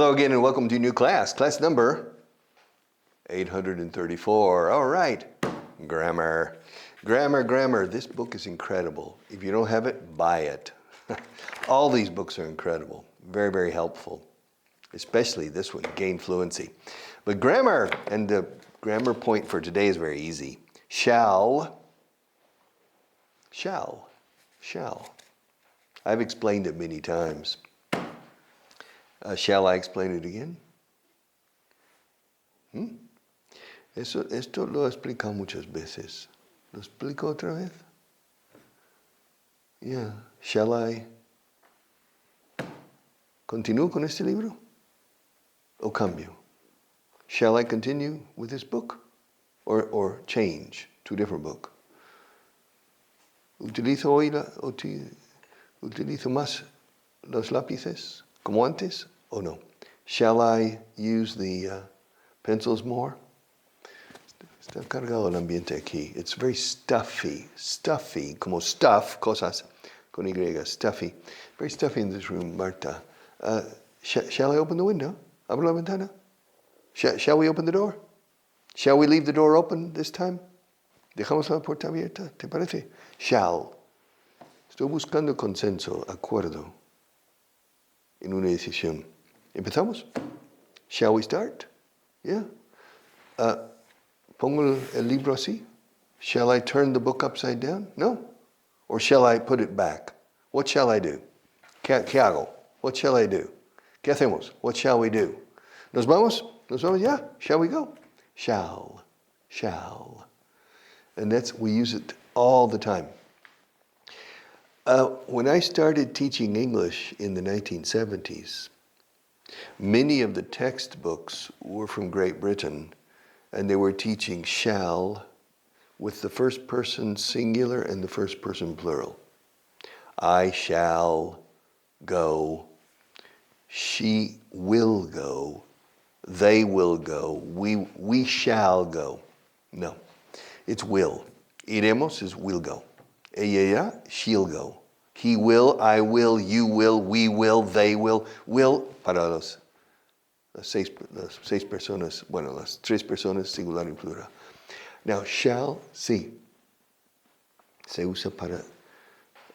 Hello again and welcome to a new class. Class number 834. All right. Grammar. Grammar. This book is incredible. If you don't have it, buy it. All these books are incredible. Very, very helpful. Especially this one, Gain Fluency. But grammar, and the grammar point for today is very easy. Shall. I've explained it many times. Shall I explain it again? Esto lo he explicado muchas veces. ¿Lo explico otra vez? Yeah. Shall I continúo con este libro? ¿O cambio? Shall I continue with this book? Or change to a different book? ¿Utilizo más los lápices como antes o no? Shall I use the pencils more? Está cargado el ambiente aquí. It's very stuffy, como stuff, cosas con Y, stuffy. Very stuffy in this room, Marta. Shall I open the window? ¿Abro la ventana? Shall we open the door? Shall we leave the door open this time? ¿Dejamos la puerta abierta? ¿Te parece? Shall. Estoy buscando consenso, acuerdo, en una decisión. ¿Empezamos? Shall we start? Yeah. ¿Pongo el libro así? Shall I turn the book upside down? No. Or shall I put it back? What shall I do? ¿Qué hago? What shall I do? ¿Qué hacemos? What shall we do? ¿Nos vamos? ¿Nos vamos ya? Shall we go? Shall. And we use it all the time. When I started teaching English in the 1970s, many of the textbooks were from Great Britain, and they were teaching shall with the first person singular and the first person plural. I shall go. She will go. They will go. We shall go. No, it's will. Iremos is will go. Ella, she'll go. He will, I will, you will, we will, they will. Will para las seis personas, bueno, las tres personas singular y plural. Now, shall, sí, se usa para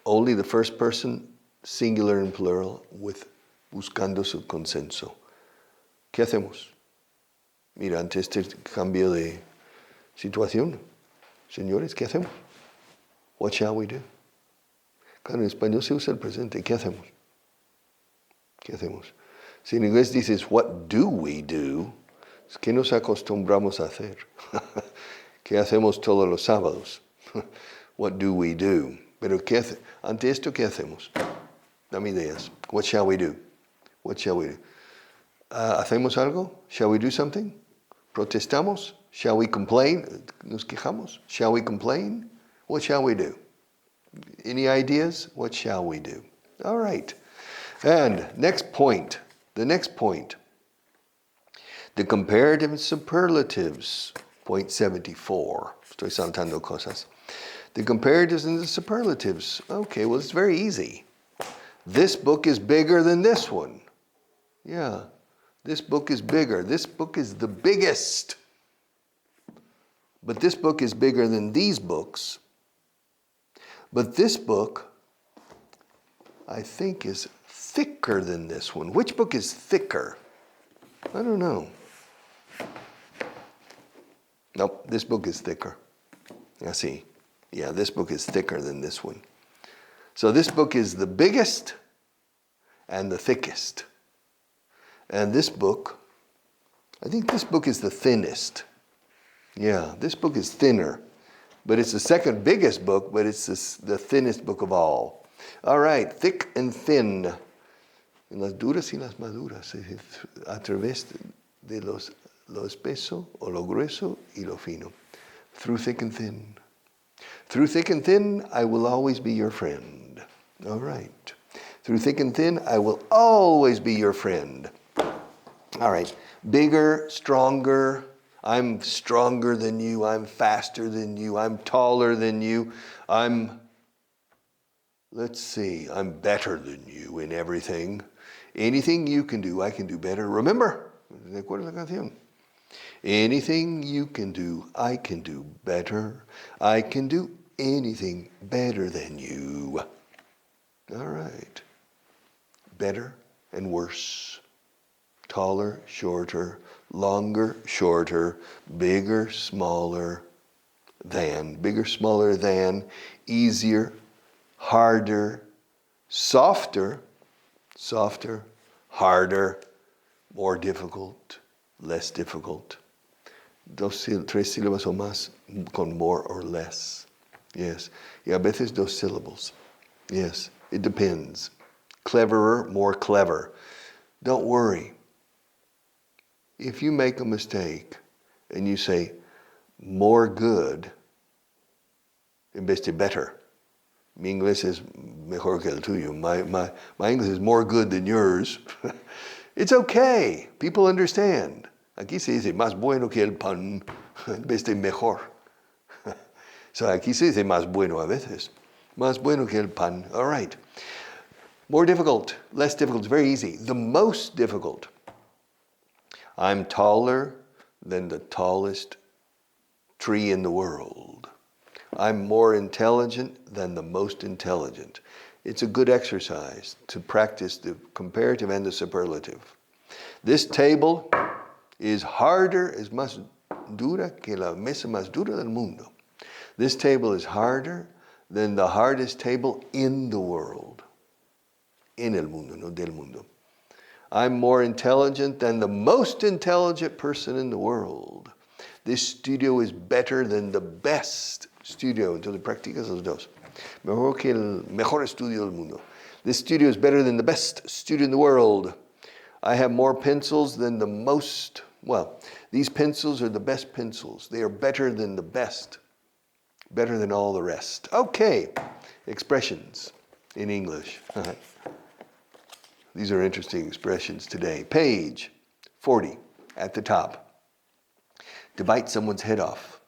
only the first person singular and plural with buscando su consenso. ¿Qué hacemos? Mira, ante este cambio de situación, señores, ¿qué hacemos? What shall we do? Claro, en español se usa el presente. ¿Qué hacemos? Si en inglés dices, what do we do? ¿Qué nos acostumbramos a hacer? ¿Qué hacemos todos los sábados? What do we do? Pero ante esto, ¿qué hacemos? Dame ideas. What shall we do? ¿Hacemos algo? Shall we do something? ¿Protestamos? Shall we complain? ¿Nos quejamos? Shall we complain? What shall we do? Any ideas? What shall we do? All right. And the next point. The comparative superlatives. Point 74. Estoy saltando cosas. The comparatives and the superlatives. Okay, well, it's very easy. This book is bigger than this one. Yeah, this book is bigger. This book is the biggest. But this book is bigger than these books. But this book, I think, is thicker than this one. Which book is thicker? I don't know. Nope, this book is thicker. I see. Yeah, this book is thicker than this one. So this book is the biggest and the thickest. And this book, I think this book is the thinnest. Yeah, this book is thinner. But it's the second biggest book, but it's the thinnest book of all. All right, thick and thin. En las duras y las maduras, a través de lo espeso o lo grueso y lo fino. Through thick and thin. Through thick and thin, I will always be your friend. All right. Through thick and thin, I will always be your friend. All right. Bigger, stronger. I'm stronger than you. I'm faster than you. I'm taller than you. I'm better than you in everything. Anything you can do, I can do better. Remember, ¿de acuerdo a la canción? Anything you can do, I can do better. I can do anything better than you. All right. Better and worse. Taller, shorter, longer, shorter, bigger, smaller than. Bigger, smaller than. Easier, harder, softer, harder, more difficult, less difficult. Tres sílabas o más con more or less. Yes. Y a veces dos syllables. Yes. It depends. Cleverer, more clever. Don't worry. If you make a mistake and you say more good en vez de better, mi inglés es mejor que el tuyo. My English is more good than yours. It's okay. People understand. Aquí se dice más bueno que el pan en vez de mejor. So aquí se dice más bueno a veces. Más bueno que el pan. All right. More difficult, less difficult. It's very easy. The most difficult. I'm taller than the tallest tree in the world. I'm more intelligent than the most intelligent. It's a good exercise to practice the comparative and the superlative. This table is harder, es más dura que la mesa más dura del mundo. This table is harder than the hardest table in the world. En el mundo, no del mundo. I'm more intelligent than the most intelligent person in the world. This studio is better than the best studio. Entonces practicas los dos. Mejor que el mejor estudio del mundo. This studio is better than the best studio in the world. I have more pencils than the most. Well, these pencils are the best pencils. They are better than the best. Better than all the rest. Okay, expressions in English. These are interesting expressions today. Page 40 at the top. To bite someone's head off.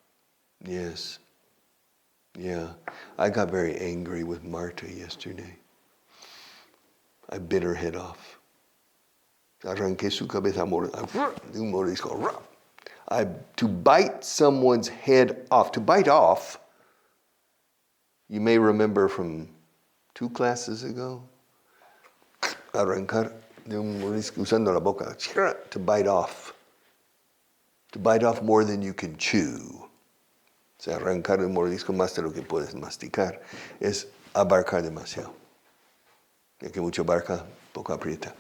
Yes. Yeah. I got very angry with Marta yesterday. I bit her head off. Arranqué su cabeza de un mordisco. To bite someone's head off. To bite off, you may remember from 2 classes ago. Arrancar de un mordisco usando la boca. To bite off. To bite off more than you can chew. O sea, arrancar un mordisco más de lo que puedes masticar. Es abarcar demasiado. El que mucho abarca, poco aprieta.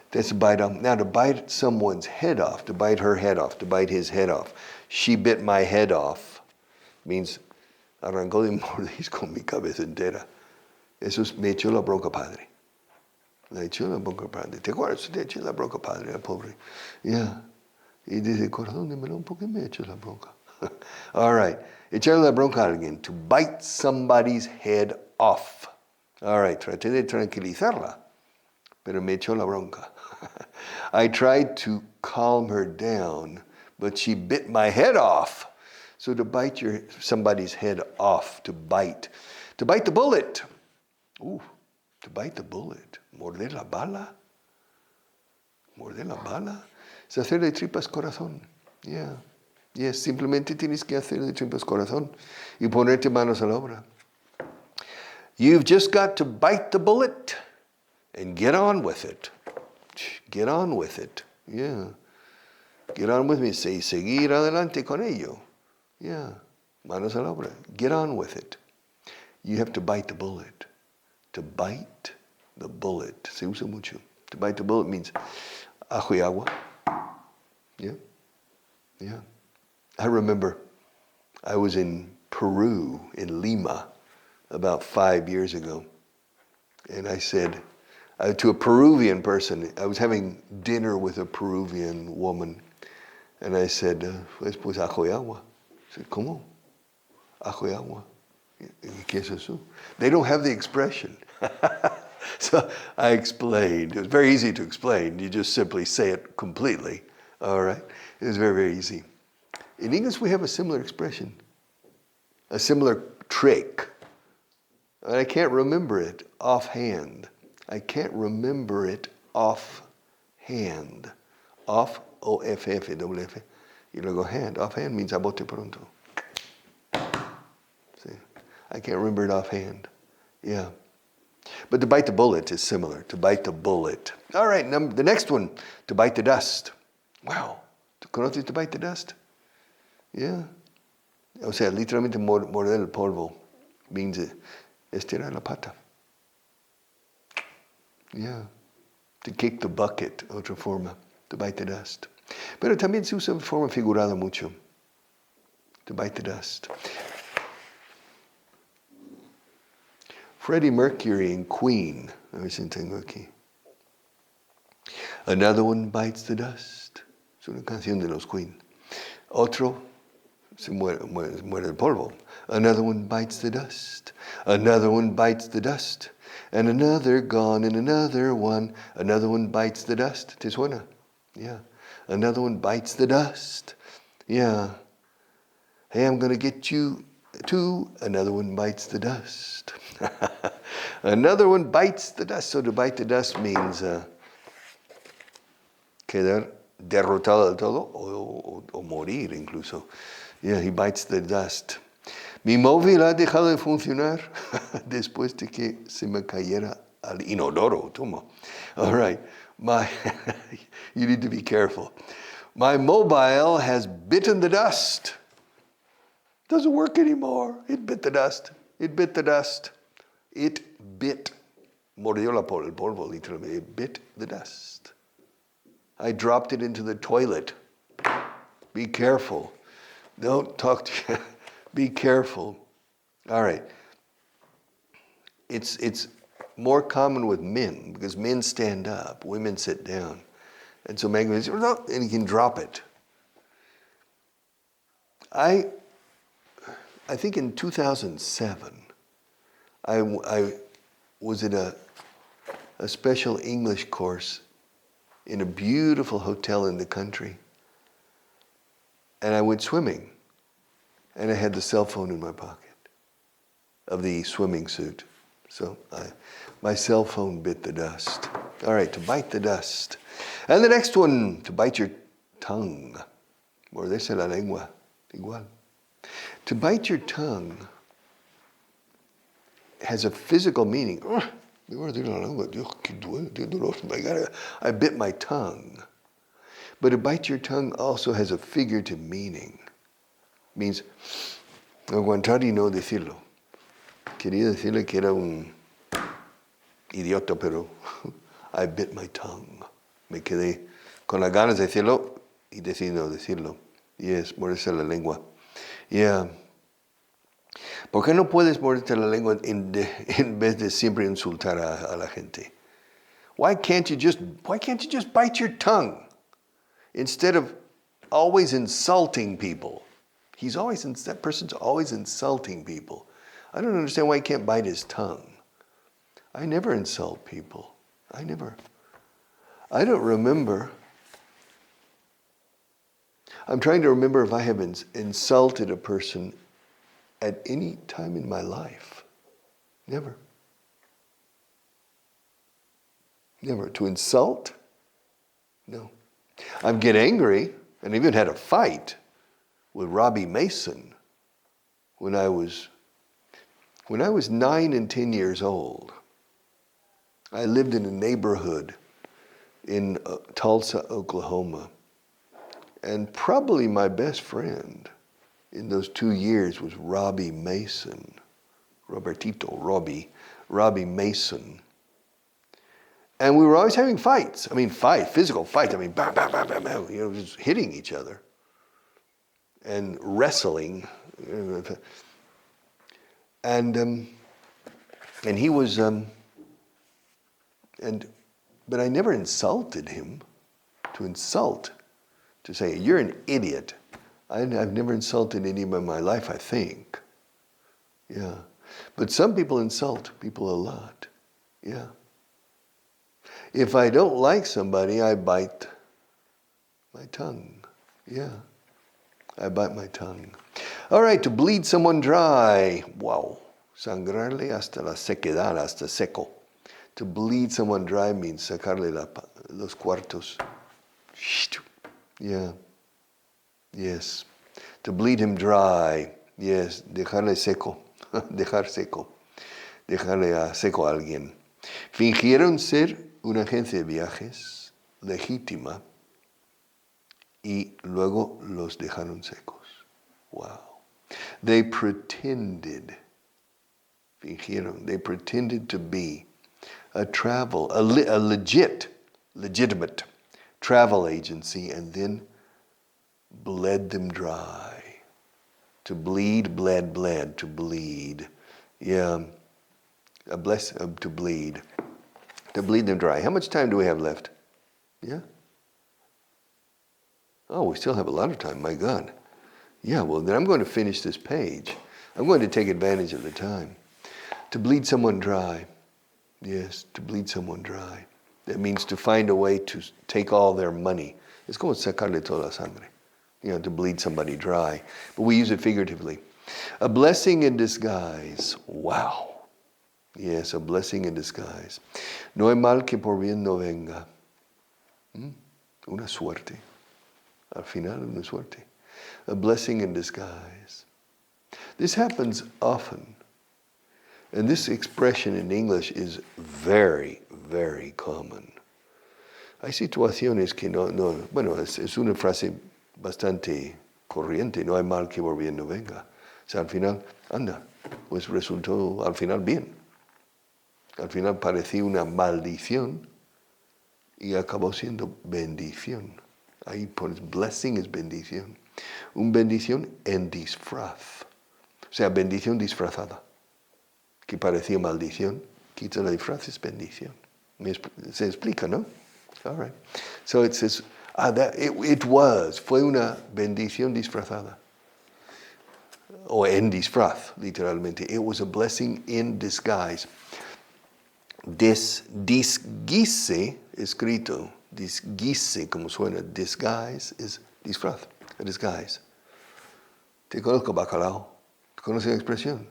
That's to bite off. Now, to bite someone's head off, to bite her head off, to bite his head off. She bit my head off. Means, arrancó de un mordisco mi cabeza entera. Eso es, me echó la bronca, padre. Le echó la bronca, padre. ¿Te acuerdas? Te echó la bronca, padre, el pobre. Yeah. Y dice, corazón de melón, ¿por qué me echó la bronca? All right. Echarle la bronca a alguien. To bite somebody's head off. All right. Traté de tranquilizarla, pero me echó la bronca. I tried to calm her down, but she bit my head off. So to bite somebody's head off, to bite. To bite the bullet. Ooh, to bite the bullet. Morder la bala. Morder la bala. Es hacer de tripas corazón. Yeah. Yes, simplemente tienes que hacer de tripas corazón y ponerte manos a la obra. You've just got to bite the bullet and get on with it. Get on with it. Yeah. Get on with me. Seguir adelante con ello. Yeah. Manos a la obra. Get on with it. You have to bite the bullet. To bite the bullet. Se usa mucho. To bite the bullet means ajo y agua. Yeah. Yeah. I remember I was in Peru, in Lima, about 5 years ago. And I said to a Peruvian person, I was having dinner with a Peruvian woman. And I said, pues ajo y agua. I said, ¿cómo? Ajo y agua. ¿Qué es eso? They don't have the expression. So I explained. It was very easy to explain. You just simply say it completely. All right? It was very, very easy. In English, we have a similar expression, a similar trick. And I can't remember it offhand. I can't remember it offhand. Off, O-F-F, double F. Y luego hand. Offhand means a bote pronto. See, I can't remember it offhand. Yeah. But to bite the bullet is similar. To bite the bullet. All right, the next one. To bite the dust. Wow. ¿Conoces to bite the dust? Yeah. O sea, literalmente morder el polvo means estirar la pata. Yeah. To kick the bucket, otra forma. To bite the dust. Pero también se usa de forma figurada mucho. To bite the dust. Freddie Mercury in Queen. A ver si tengo aquí. Another one bites the dust. Es una canción de los Queen. Otro se muere el polvo. Another one bites the dust. Another one bites the dust. And another gone and another one. Another one bites the dust. ¿Te suena? Yeah. Another one bites the dust. Yeah. Hey, I'm going to get you too. Another one bites the dust. Another one bites the dust. So to bite the dust means quedar derrotado del todo o morir incluso. Yeah, he bites the dust. Mi móvil ha dejado de funcionar después de que se me cayera al inodoro. Toma. All right. You need to be careful. My mobile has bitten the dust. Doesn't work anymore. It bit the dust. It bit the dust. It bit. Mordió el polvo, literally. It bit the dust. I dropped it into the toilet. Be careful. Don't talk to you. Be careful. All right. It's more common with men because men stand up, women sit down. And so man goes, oh, and he can drop it. I think in 2007, I was at a special English course in a beautiful hotel in the country. And I went swimming. And I had the cell phone in my pocket of the swimming suit. So my cell phone bit the dust. All right, to bite the dust. And the next one, to bite your tongue. Morderse la lengua. Igual. To bite your tongue has a physical meaning. I bit my tongue. But to bite your tongue also has a figurative meaning. Means aguantar y no decirlo. Quería decirle que era un idiota, pero I bit my tongue. Me quedé con las ganas de decirlo y decidí no decirlo. Yes, morderse la lengua. Yeah. ¿Por qué no puedes morderte la lengua en vez de siempre insultar a la gente? Why can't you just bite your tongue instead of always insulting people? That person's always insulting people. I don't understand why he can't bite his tongue. I never insult people. I don't remember. I'm trying to remember if I have insulted a person at any time in my life. Never. Never. To insult? No. I get angry, and even had a fight with Robbie Mason when I was 9 and 10 years old. I lived in a neighborhood in Tulsa, Oklahoma. And probably my best friend in those 2 years was Robbie Mason. Robbie Mason. And we were always having fights. Physical fights. Bam, bam, bam, bam, bam, just hitting each other. And wrestling. And he was, but I never insulted him. To say, you're an idiot. I've never insulted anybody in my life, I think. Yeah. But some people insult people a lot. Yeah. If I don't like somebody, I bite my tongue. Yeah. I bite my tongue. All right, to bleed someone dry. Wow. Sangrarle hasta la sequedad, hasta seco. To bleed someone dry means sacarle los cuartos. Yeah. Yes. To bleed him dry. Yes. Dejarle seco. Dejar seco. Dejarle a seco a alguien. Fingieron ser una agencia de viajes legítima y luego los dejaron secos. Wow. They pretended, fingieron, they pretended to be a legitimate travel agency and then bled them dry. To bleed, bled, to bleed. Yeah, to bleed. To bleed them dry. How much time do we have left? Yeah? Oh, we still have a lot of time, my God. Yeah, well, then I'm going to finish this page. I'm going to take advantage of the time. To bleed someone dry. Yes, to bleed someone dry. That means to find a way to take all their money. Es como sacarle toda la sangre. You know, to bleed somebody dry. But we use it figuratively. A blessing in disguise. Wow. Yes, a blessing in disguise. No hay mal que por bien no venga. Una suerte. Al final, una suerte. A blessing in disguise. This happens often. And this expression in English is very, very common. Hay situaciones que bueno, es una frase bastante corriente, no hay mal que por bien no venga. O sea, al final, anda, pues resultó al final bien. Al final parecía una maldición y acabó siendo bendición. Ahí pones blessing es bendición. Un bendición en disfraz. O sea, bendición disfrazada. Que parecía maldición, quita la disfraz, es bendición. Se explica, ¿no? All right. So it says, fue una bendición disfrazada. O en disfraz, literalmente. It was a blessing in disguise. Disguise, escrito, disguise, como suena, disguise es disfraz, a disguise. Te conozco, bacalao. ¿Te conoces la expresión?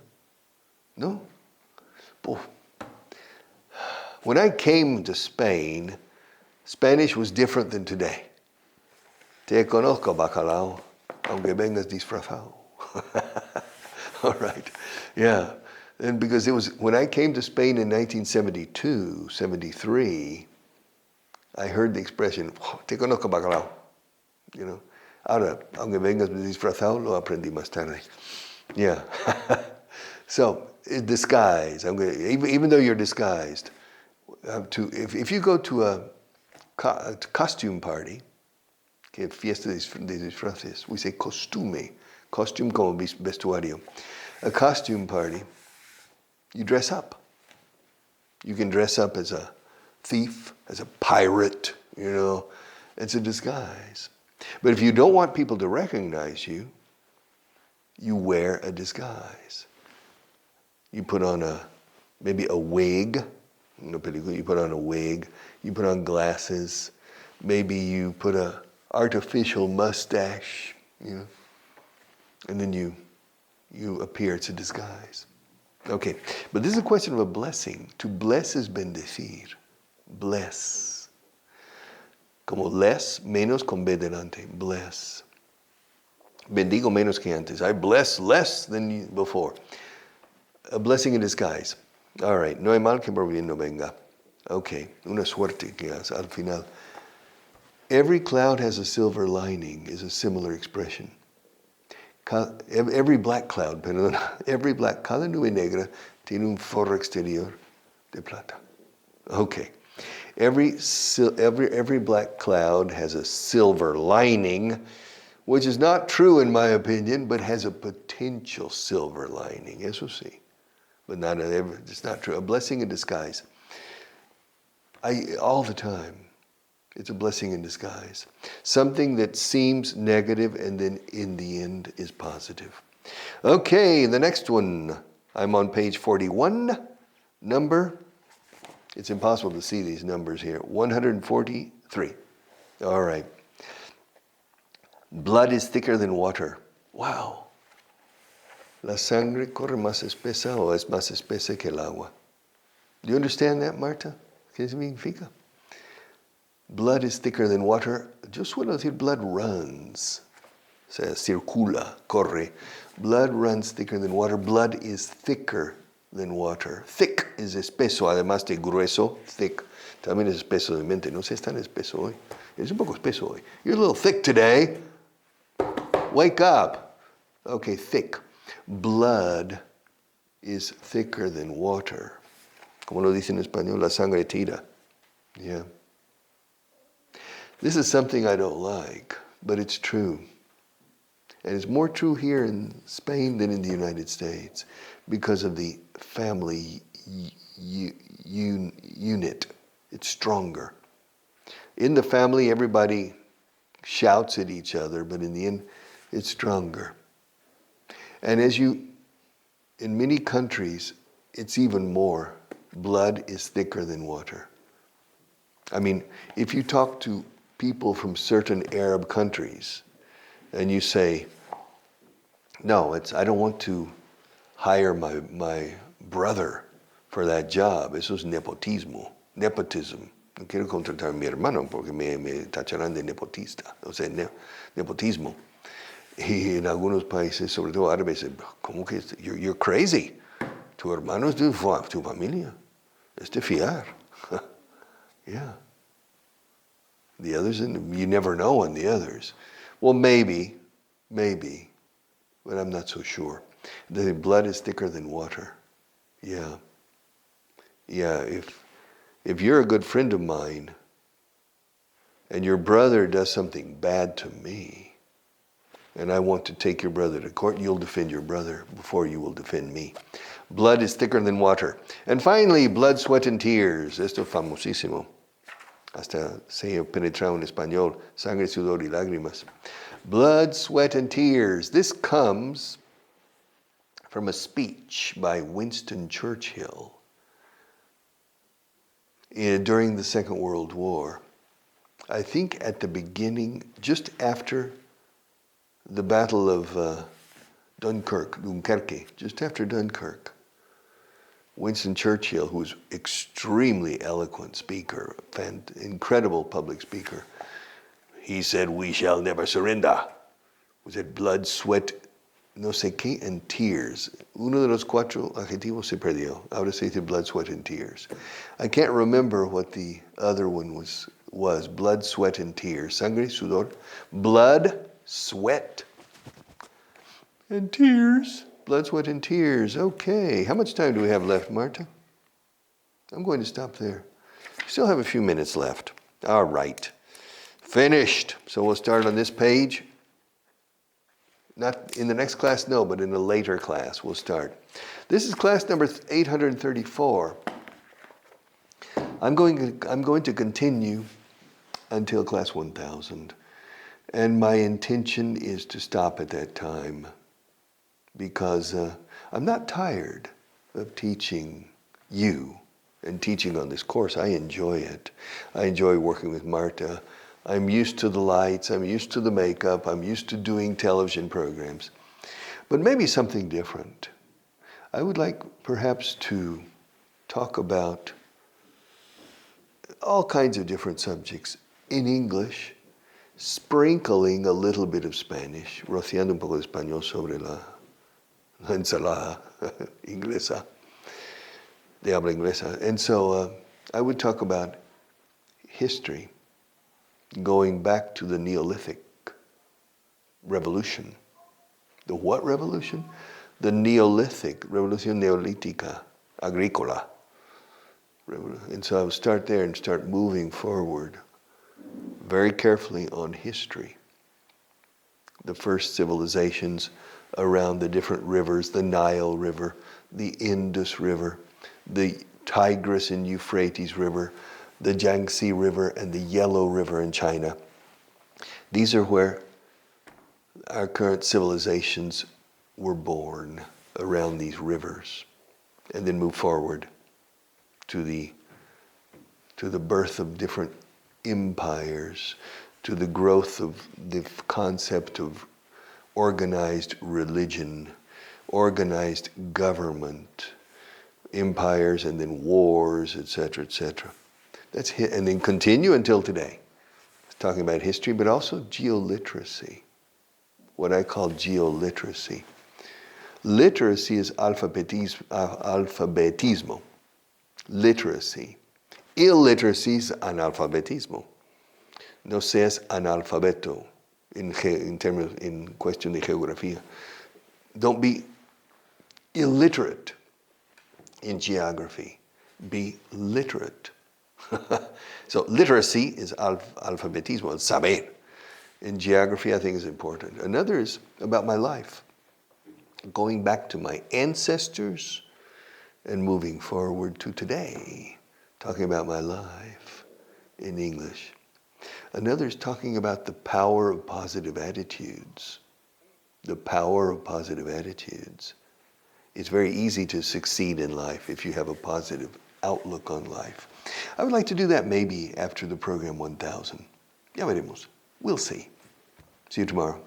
No? When I came to Spain, Spanish was different than today. Te conozco, bacalao, aunque vengas disfrazado. All right, yeah. And because it was, when I came to Spain in 1972, 73, I heard the expression, te conozco, bacalao. You know, ahora, aunque vengas disfrazado, lo aprendí más tarde. Yeah. So, disguise. Even though you're disguised, if you go to a costume party, que fiesta de disfraces, we say costume como vestuario. A costume party, you dress up. You can dress up as a thief, as a pirate, you know. It's a disguise. But if you don't want people to recognize you, you wear a disguise. You put on maybe a wig. You put on a wig. You put on glasses. Maybe you put an artificial mustache, you know. And then you appear. It's a disguise. Okay, but this is a question of a blessing. To bless is bendecir. Bless. Como less, menos con B delante. Bless. Bendigo menos que antes. I bless less than before. A blessing in disguise. All right. No hay mal que por bien no venga. Okay. Una suerte que al final. Every cloud has a silver lining is a similar expression. Every black cloud, cada nube negra tiene un forro exterior de plata. Okay. Every black cloud has a silver lining, which is not true in my opinion, but has a potential silver lining. Eso sí. But it's not true. A blessing in disguise. All the time, it's a blessing in disguise. Something that seems negative and then in the end is positive. Okay, the next one. I'm on page 41. Number, it's impossible to see these numbers here. 143. All right. Blood is thicker than water. Wow. La sangre corre más espesa o es más espesa que el agua. Do you understand that, Marta? ¿Qué significa? Blood is thicker than water. Yo suelo decir blood runs. O sea, circula, corre. Blood runs thicker than water. Blood is thicker than water. Thick is espeso, además de grueso, thick. También es espeso de mente. No sé, es tan espeso hoy. Es un poco espeso hoy. You're a little thick today. Wake up. Okay, thick. Blood is thicker than water. Como lo dice en español, la sangre tira. Yeah. This is something I don't like, but it's true. And it's more true here in Spain than in the United States because of the family unit. It's stronger. In the family, everybody shouts at each other, but in the end, it's stronger. And in many countries, it's even more. Blood is thicker than water. I mean, if you talk to people from certain Arab countries and you say, no, I don't want to hire my brother for that job. Eso es nepotismo. Nepotism. No quiero contratar a mi hermano porque me tacharán de nepotista. O sea, nepotismo. Y en algunos países, sobre todo árabes, ¿cómo que you're crazy? Tu hermano es de tu familia. Es de fiar. Yeah. The others, you never know on the others. Well, maybe, but I'm not so sure. The blood is thicker than water. Yeah. Yeah, if you're a good friend of mine and your brother does something bad to me and I want to take your brother to court, you'll defend your brother before you will defend me. Blood is thicker than water. And finally, blood, sweat, and tears. Esto es famosísimo. Hasta se ha penetrado en español. Sangre, sudor y lágrimas. Blood, sweat, and tears. This comes from a speech by Winston Churchill during the Second World War. I think at the beginning, just after the Battle of Dunkerque, just after Dunkirk, Winston Churchill, who was extremely eloquent speaker, incredible public speaker, he said, "We shall never surrender." Was it blood, sweat, no sé qué, and tears? Uno de los cuatro adjetivos se perdió. Ahora se dice blood, sweat, and tears. I can't remember what the other one was. Blood, sweat, and tears. Sangre, sudor. Blood, sweat, and tears. Blood, sweat, and tears. Okay. How much time do we have left, Marta? I'm going to stop there. We still have a few minutes left. All right. Finished. So we'll start on this page. Not in the next class, no, but in a later class we'll start. This is class number 834. I'm going to continue until class 1000. And my intention is to stop at that time because I'm not tired of teaching you and teaching on this course. I enjoy it. I enjoy working with Marta. I'm used to the lights. I'm used to the makeup. I'm used to doing television programs. But maybe something different. I would like perhaps to talk about all kinds of different subjects in English, sprinkling a little bit of Spanish, rociando un poco de español sobre la ensalada inglesa, de habla inglesa. And so I would talk about history, going back to the Neolithic revolution. The what revolution? The Neolithic, Revolución Neolítica, Agrícola. And so I would start there and start moving forward very carefully on history. The first civilizations around the different rivers, the Nile River, the Indus River, the Tigris and Euphrates River, the Yangtze River, and the Yellow River in China. These are where our current civilizations were born, around these rivers, and then move forward to the birth of different empires, to the growth of the concept of organized religion, organized government, empires and then wars, etc., etc. And then continue until today. It's talking about history, but also geoliteracy, what I call geoliteracy. Literacy is alfabetismo. Literacy. Illiteracy is analfabetismo. No seas analfabeto in cuestión de geografía. Don't be illiterate in geography. Be literate. So literacy is alfabetismo, el saber. In geography, I think is important. Another is about my life. Going back to my ancestors and moving forward to today. Talking about my life in English. Another is talking about the power of positive attitudes. The power of positive attitudes. It's very easy to succeed in life if you have a positive outlook on life. I would like to do that maybe after the program 1000. Ya veremos. We'll see. See you tomorrow.